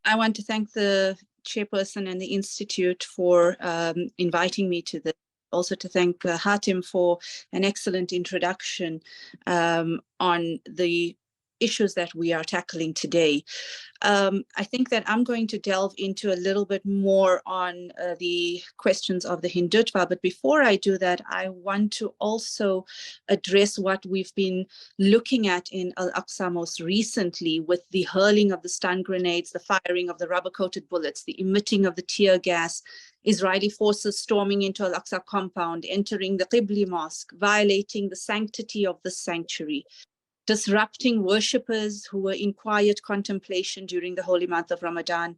I want to thank the chairperson and the Institute for inviting me to this. Also to thank Hatim for an excellent introduction on the issues that we are tackling today. I think that I'm going to delve into a little bit more on the questions of the Hindutva, but before I do that, I want to also address what we've been looking at in Al-Aqsa most recently with the hurling of the stun grenades, the firing of the rubber-coated bullets, the emitting of the tear gas, Israeli forces storming into Al-Aqsa compound, entering the Qibli mosque, violating the sanctity of the sanctuary, disrupting worshippers who were in quiet contemplation during the holy month of Ramadan,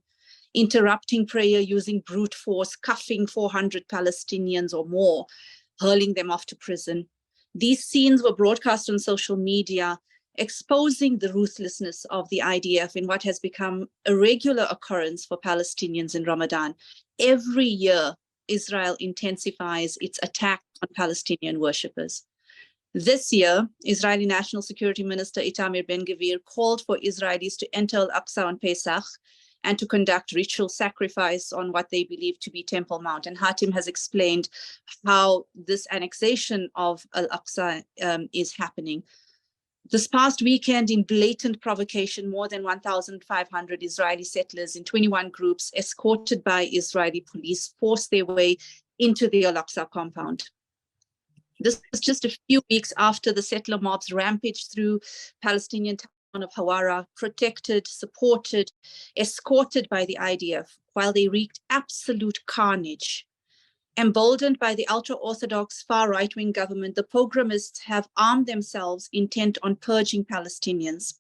interrupting prayer using brute force, cuffing 400 Palestinians or more, hurling them off to prison. These scenes were broadcast on social media, exposing the ruthlessness of the IDF in what has become a regular occurrence for Palestinians in Ramadan. Every year, Israel intensifies its attack on Palestinian worshippers. This year, Israeli National Security Minister Itamar Ben-Gvir called for Israelis to enter Al-Aqsa on Pesach and to conduct ritual sacrifice on what they believe to be Temple Mount. And Hatim has explained how this annexation of Al-Aqsa is happening. This past weekend, in blatant provocation, more than 1,500 Israeli settlers in 21 groups, escorted by Israeli police, forced their way into the Al-Aqsa compound. This was just a few weeks after the settler mobs rampaged through Palestinian town of Hawara, protected, supported, escorted by the IDF, while they wreaked absolute carnage. Emboldened by the ultra-Orthodox far right-wing government, the pogromists have armed themselves intent on purging Palestinians.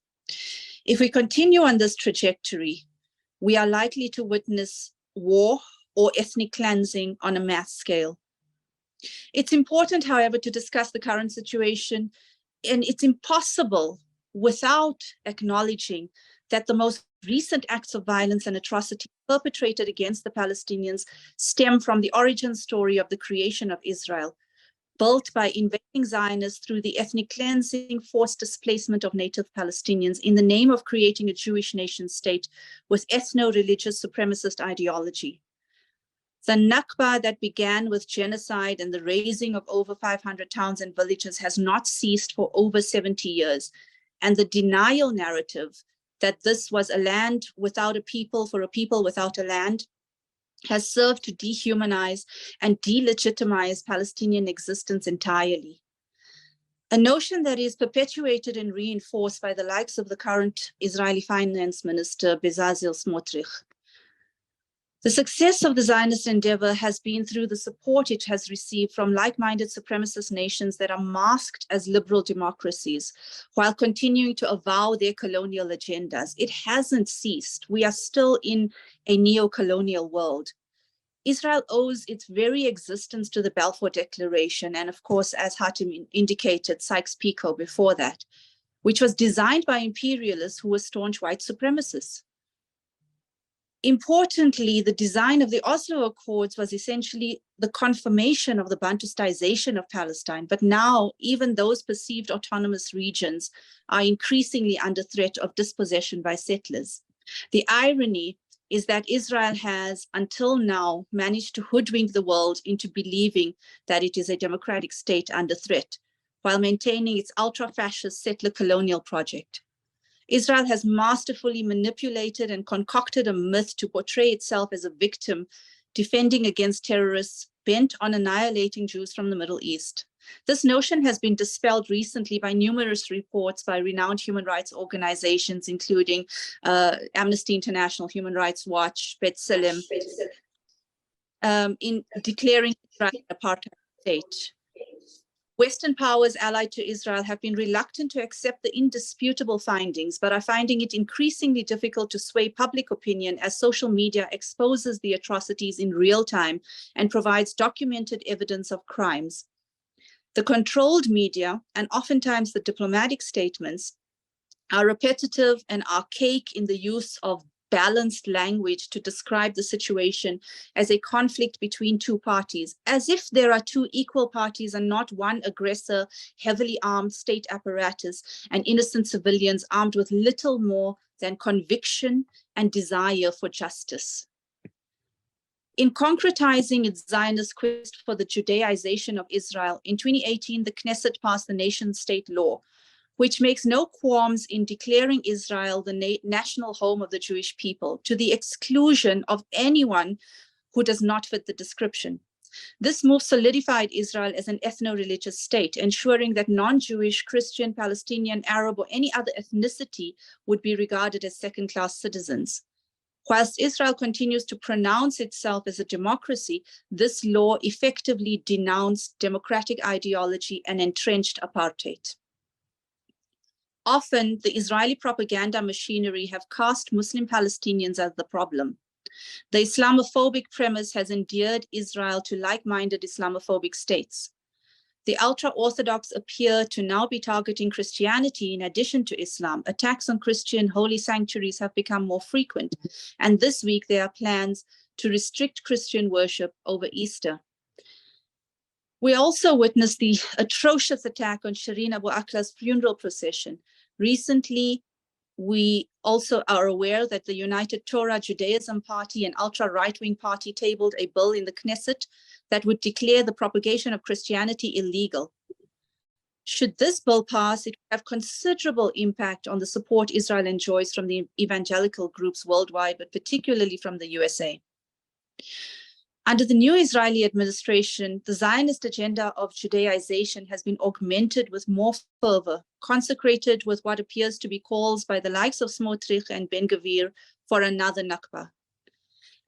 If we continue on this trajectory, we are likely to witness war or ethnic cleansing on a mass scale. It's important, however, to discuss the current situation, and it's impossible without acknowledging that the most recent acts of violence and atrocity perpetrated against the Palestinians stem from the origin story of the creation of Israel, built by invading Zionists through the ethnic cleansing, forced displacement of native Palestinians in the name of creating a Jewish nation state with ethno-religious supremacist ideology. The Nakba that began with genocide and the razing of over 500 towns and villages has not ceased for over 70 years. And the denial narrative that this was a land without a people for a people without a land has served to dehumanize and delegitimize Palestinian existence entirely. A notion that is perpetuated and reinforced by the likes of the current Israeli finance minister, Bezalel Smotrich. The success of the Zionist endeavor has been through the support it has received from like-minded supremacist nations that are masked as liberal democracies while continuing to avow their colonial agendas. It hasn't ceased. We are still in a neo-colonial world. Israel owes its very existence to the Balfour Declaration and, of course, as Hatim indicated, Sykes-Picot before that, which was designed by imperialists who were staunch white supremacists. Importantly, the design of the Oslo Accords was essentially the confirmation of the Bantustization of Palestine. But now, even those perceived autonomous regions are increasingly under threat of dispossession by settlers. The irony is that Israel has, until now, managed to hoodwink the world into believing that it is a democratic state under threat, while maintaining its ultra-fascist settler colonial project. Israel has masterfully manipulated and concocted a myth to portray itself as a victim defending against terrorists bent on annihilating Jews from the Middle East. This notion has been dispelled recently by numerous reports by renowned human rights organizations, including Amnesty International, Human Rights Watch, B'Tselem, in declaring Israel an apartheid state. Western powers allied to Israel have been reluctant to accept the indisputable findings, but are finding it increasingly difficult to sway public opinion as social media exposes the atrocities in real time and provides documented evidence of crimes. The controlled media, and oftentimes the diplomatic statements, are repetitive and archaic in the use of balanced language to describe the situation as a conflict between two parties, as if there are two equal parties and not one aggressor, heavily armed state apparatus, and innocent civilians armed with little more than conviction and desire for justice. In concretizing its Zionist quest for the Judaization of Israel, in 2018, the Knesset passed the nation-state law, which makes no qualms in declaring Israel the national home of the Jewish people, to the exclusion of anyone who does not fit the description. This move solidified Israel as an ethno-religious state, ensuring that non-Jewish, Christian, Palestinian, Arab, or any other ethnicity would be regarded as second-class citizens. Whilst Israel continues to pronounce itself as a democracy, this law effectively denounced democratic ideology and entrenched apartheid. Often, the Israeli propaganda machinery have cast Muslim Palestinians as the problem. The Islamophobic premise has endeared Israel to like-minded Islamophobic states. The ultra-Orthodox appear to now be targeting Christianity in addition to Islam. Attacks on Christian holy sanctuaries have become more frequent, and this week there are plans to restrict Christian worship over Easter. We also witnessed the atrocious attack on Shireen Abu Akla's funeral procession. Recently, we also are aware that the United Torah Judaism Party, an ultra-right-wing party, tabled a bill in the Knesset that would declare the propagation of Christianity illegal. Should this bill pass, it would have considerable impact on the support Israel enjoys from the evangelical groups worldwide, but particularly from the USA. Under the new Israeli administration, the Zionist agenda of Judaization has been augmented with more fervor, consecrated with what appears to be calls by the likes of Smotrich and Ben-Gvir for another Nakba.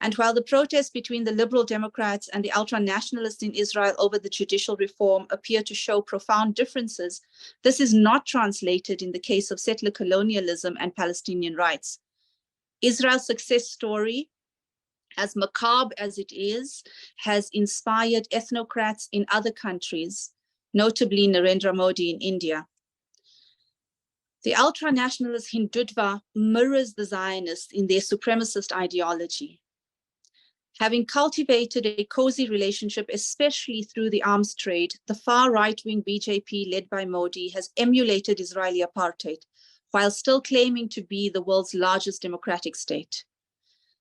And while the protests between the liberal Democrats and the ultra-nationalists in Israel over the judicial reform appear to show profound differences, this is not translated in the case of settler colonialism and Palestinian rights. Israel's success story, as macabre as it is, has inspired ethnocrats in other countries, notably Narendra Modi in India. The ultra-nationalist Hindutva mirrors the Zionists in their supremacist ideology. Having cultivated a cozy relationship, especially through the arms trade, the far right-wing BJP led by Modi has emulated Israeli apartheid, while still claiming to be the world's largest democratic state.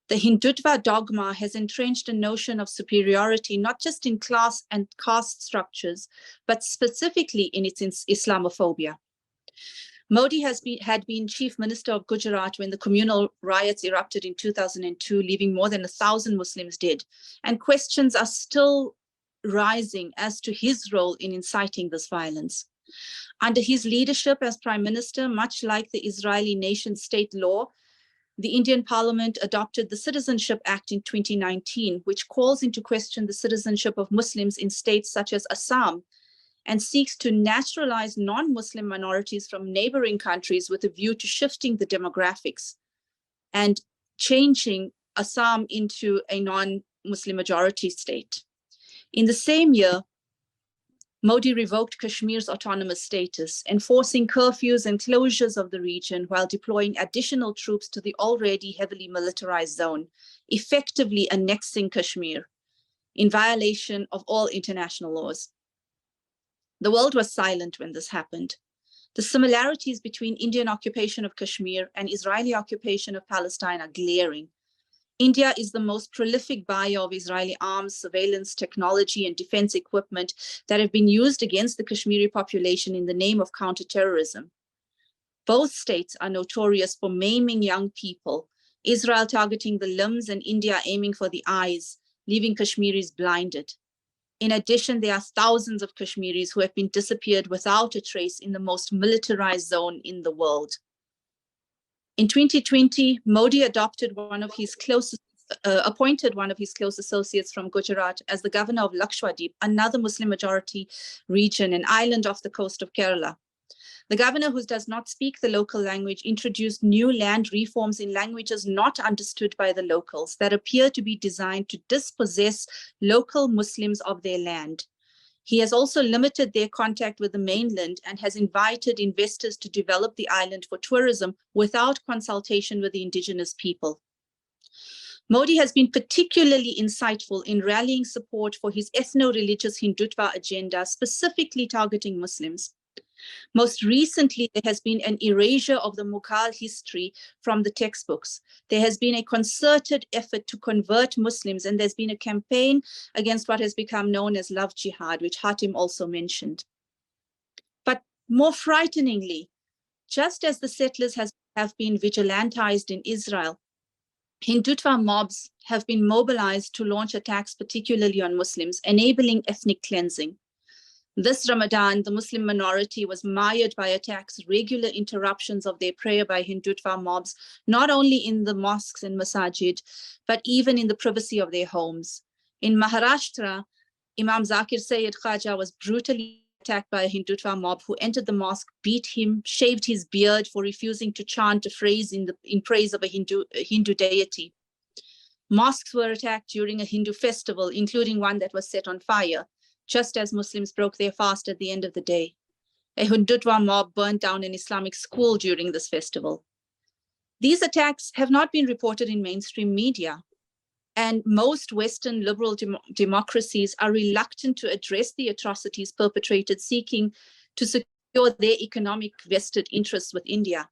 The Hindutva dogma has entrenched a notion of superiority, not just in class and caste structures, but specifically in its Islamophobia. Modi had been chief minister of Gujarat when the communal riots erupted in 2002, leaving more than 1,000 Muslims dead. And questions are still rising as to his role in inciting this violence. Under his leadership as prime minister, much like the Israeli nation-state law, the Indian Parliament adopted the Citizenship Act in 2019, which calls into question the citizenship of Muslims in states such as Assam, and seeks to naturalize non-Muslim minorities from neighboring countries with a view to shifting the demographics and changing Assam into a non-Muslim majority state. In the same year, Modi revoked Kashmir's autonomous status, enforcing curfews and closures of the region while deploying additional troops to the already heavily militarized zone, effectively annexing Kashmir in violation of all international laws. The world was silent when this happened. The similarities between Indian occupation of Kashmir and Israeli occupation of Palestine are glaring. India is the most prolific buyer of Israeli arms, surveillance, technology, and defense equipment that have been used against the Kashmiri population in the name of counterterrorism. Both states are notorious for maiming young people, Israel targeting the limbs and India aiming for the eyes, leaving Kashmiris blinded. In addition, there are thousands of Kashmiris who have been disappeared without a trace in the most militarized zone in the world. In 2020, Modi appointed one of his close associates from Gujarat as the governor of Lakshadweep, another Muslim majority region, an island off the coast of Kerala. The governor, who does not speak the local language, introduced new land reforms in languages not understood by the locals that appear to be designed to dispossess local Muslims of their land. He has also limited their contact with the mainland and has invited investors to develop the island for tourism without consultation with the indigenous people. Modi has been particularly insightful in rallying support for his ethno-religious Hindutva agenda, specifically targeting Muslims. Most recently, there has been an erasure of the Mughal history from the textbooks. There has been a concerted effort to convert Muslims, and there's been a campaign against what has become known as love jihad, which Hatim also mentioned. But more frighteningly, just as the settlers have been vigilantized in Israel, Hindutva mobs have been mobilized to launch attacks, particularly on Muslims, enabling ethnic cleansing. This Ramadan, the Muslim minority was mired by attacks, regular interruptions of their prayer by Hindutva mobs, not only in the mosques and masajid, but even in the privacy of their homes. In Maharashtra, Imam Zakir Sayyid Khaja was brutally attacked by a Hindutva mob who entered the mosque, beat him, shaved his beard for refusing to chant a phrase in praise of a Hindu deity. Mosques were attacked during a Hindu festival, including one that was set on fire, just as Muslims broke their fast at the end of the day. A Hindutva mob burnt down an Islamic school during this festival. These attacks have not been reported in mainstream media, and most Western liberal democracies are reluctant to address the atrocities perpetrated, seeking to secure their economic vested interests with India.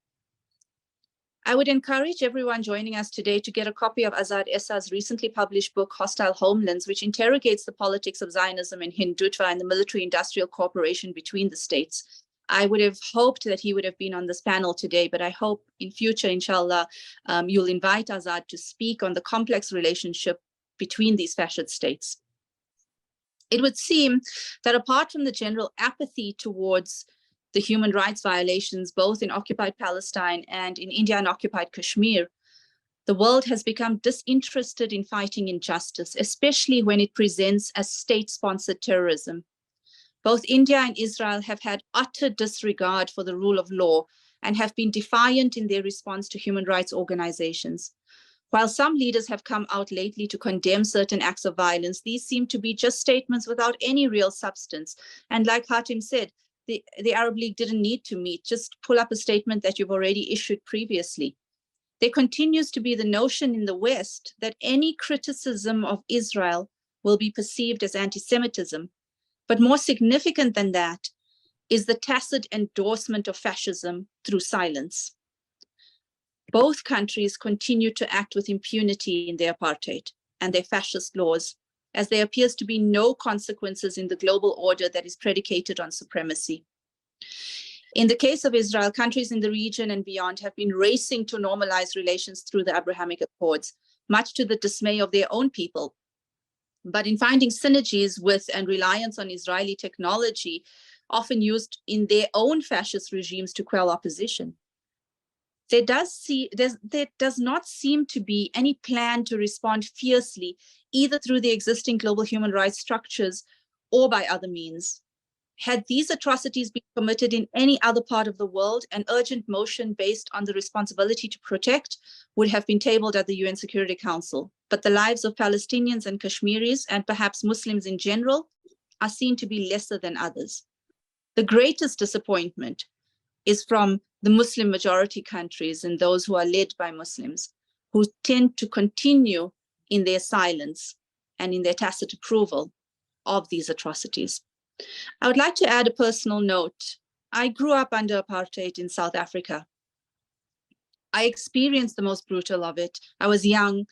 I would encourage everyone joining us today to get a copy of AzadEssa's recently published book, Hostile Homelands, which interrogates the politics of Zionism and Hindutva and the military-industrial cooperation between the states. I would have hoped that he would have been on this panel today, but I hope in future, inshallah, you'll invite Azad to speak on the complex relationship between these fascist states. It would seem that apart from the general apathy towards the human rights violations, both in occupied Palestine and in India and occupied Kashmir, the world has become disinterested in fighting injustice, especially when it presents as state-sponsored terrorism. Both India and Israel have had utter disregard for the rule of law and have been defiant in their response to human rights organizations. While some leaders have come out lately to condemn certain acts of violence, these seem to be just statements without any real substance. And like Hatim said, the Arab League didn't need to meet, just pull up a statement that you've already issued previously. There continues to be the notion in the West that any criticism of Israel will be perceived as anti-Semitism. But more significant than that is the tacit endorsement of fascism through silence. Both countries continue to act with impunity in their apartheid and their fascist laws, as there appears to be no consequences in the global order that is predicated on supremacy. In the case of Israel, countries in the region and beyond have been racing to normalize relations through the Abrahamic Accords, much to the dismay of their own people. But in finding synergies with and reliance on Israeli technology, often used in their own fascist regimes to quell opposition, there does not seem to be any plan to respond fiercely, either through the existing global human rights structures or by other means. Had these atrocities been committed in any other part of the world, an urgent motion based on the responsibility to protect would have been tabled at the UN Security Council. But the lives of Palestinians and Kashmiris, and perhaps Muslims in general, are seen to be lesser than others. The greatest disappointment is from the Muslim majority countries and those who are led by Muslims, who tend to continue in their silence and in their tacit approval of these atrocities. I would like to add a personal note. I grew up under apartheid in South Africa. I experienced the most brutal of it. I was young,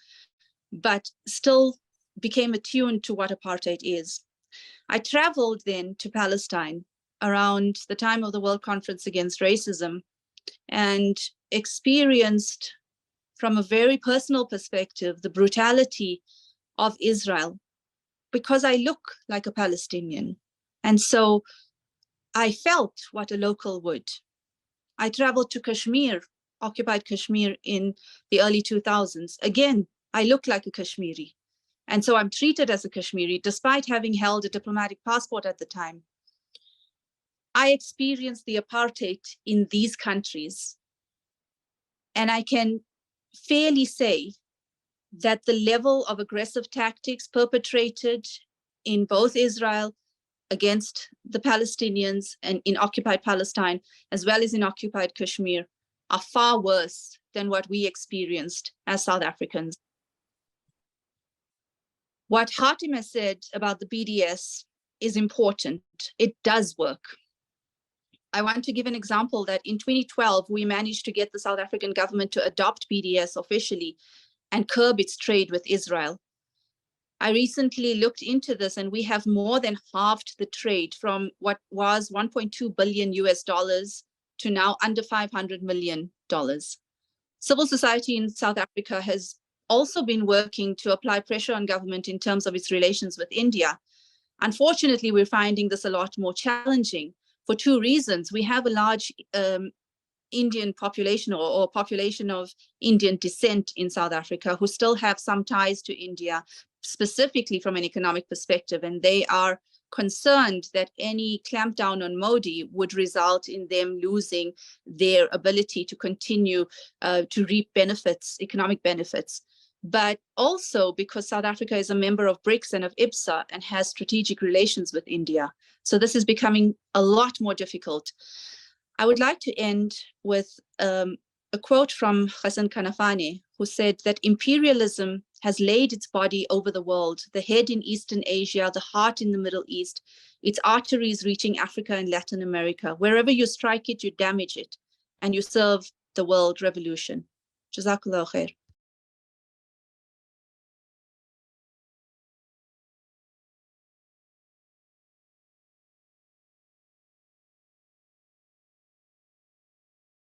but still became attuned to what apartheid is. I traveled then to Palestine around the time of the World Conference Against Racism and experienced from a very personal perspective the brutality of Israel, because I look like a Palestinian. And so I felt what a local would. I traveled to Kashmir, occupied Kashmir in the early 2000s. Again, I look like a Kashmiri. And so I'm treated as a Kashmiri, despite having held a diplomatic passport at the time. I experienced the apartheid in these countries. And I can fairly say that the level of aggressive tactics perpetrated in both Israel against the Palestinians and in occupied Palestine, as well as in occupied Kashmir, are far worse than what we experienced as South Africans. What Hatim has said about the BDS is important. It does work. I want to give an example that in 2012, we managed to get the South African government to adopt BDS officially and curb its trade with Israel. I recently looked into this, and we have more than halved the trade from what was 1.2 billion US dollars to now under $500 million. Civil society in South Africa has also been working to apply pressure on government in terms of its relations with India. Unfortunately, we're finding this a lot more challenging for two reasons. We have a large Indian population or population of Indian descent in South Africa who still have some ties to India, specifically from an economic perspective, and they are concerned that any clampdown on Modi would result in them losing their ability to continue to reap benefits, economic benefits. But also because South Africa is a member of BRICS and of IPSA and has strategic relations with India. So this is becoming a lot more difficult. I would like to end with a quote from Hassan Kanafani, who said that imperialism has laid its body over the world, the head in Eastern Asia, the heart in the Middle East, its arteries reaching Africa and Latin America. Wherever you strike it, you damage it, and you serve the world revolution. Jazakallah khair.